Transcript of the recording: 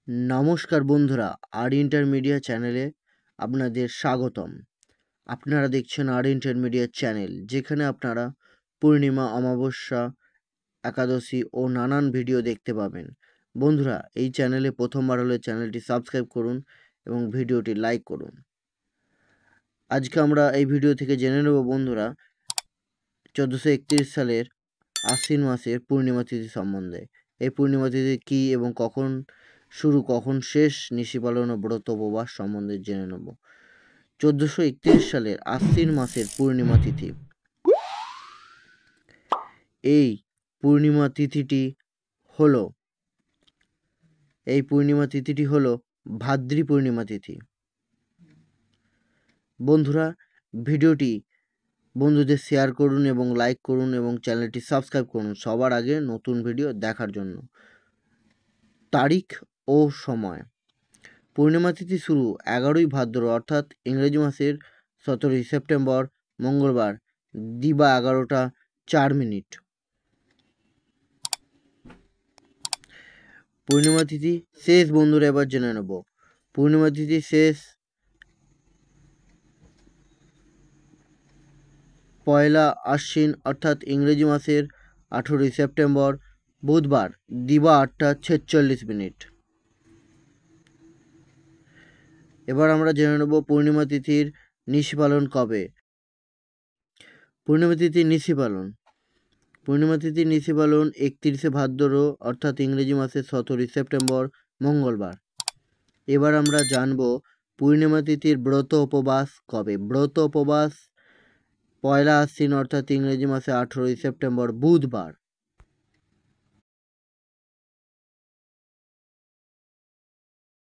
নমস্কার বন্ধুরা, আর ইন্টারমিডিয়া চ্যানেলে আপনাদের স্বাগতম। আপনারা দেখছেন আর ইন্টারমিডিয়া চ্যানেল, যেখানে আপনারা পূর্ণিমা, অমাবস্যা, একাদশী ও নানান ভিডিও দেখতে পাবেন। বন্ধুরা, এই চ্যানেলে প্রথমবার হলে চ্যানেলটি সাবস্ক্রাইব করুন এবং ভিডিওটি লাইক করুন। আজকে আমরা এই ভিডিও থেকে জেনে নেব বন্ধুরা 1431 সালের আশ্বিন মাসের পূর্ণিমা তিথি সম্বন্ধে। এই পূর্ণিমা তিথি কী এবং কখন শুরু কখন শেষ নিশি পালন ও ব্রত উপবাস সম্বন্ধে জেনে নেব। 1431 সালের আশ্বিন মাসের পূর্ণিমা তিথি। এই পূর্ণিমা তিথিটি হলো ভাদ্রী পূর্ণিমা তিথি। বন্ধুরা, ভিডিওটি বন্ধুদের শেয়ার করুন এবং লাইক করুন এবং চ্যানেলটি সাবস্ক্রাইব করুন সবার আগে নতুন ভিডিও দেখার জন্য। তারিখ ও সময়। পূর্ণিমা তিথি শুরু 11ই ভাদ্র অর্থাৎ ইংরেজি মাসের 17ই সেপ্টেম্বর মঙ্গলবার দিবা 11টা 4 মিনিট। পূর্ণিমা তিথি শেষ বন্ধুরা এবার জেনে নেব। পূর্ণিমা তিথি শেষ 1 আশ্বিন অর্থাৎ ইংরেজি মাসের 18ই সেপ্টেম্বর বুধবার দিবা 8টা 46 মিনিট। এবার আমরা জেনে নেব পূর্ণিমা তিথির নিশি পালন কবে। পূর্ণিমা তিথির নিশি পালন 31শে ভাদ্র অর্থাৎ ইংরেজি মাসের 17ই সেপ্টেম্বর মঙ্গলবার। এবার আমরা জানব পূর্ণিমা তিথির ব্রত উপবাস কবে। ব্রত উপবাস 1 আশ্বিন অর্থাৎ ইংরেজি মাসে 18ই সেপ্টেম্বর বুধবার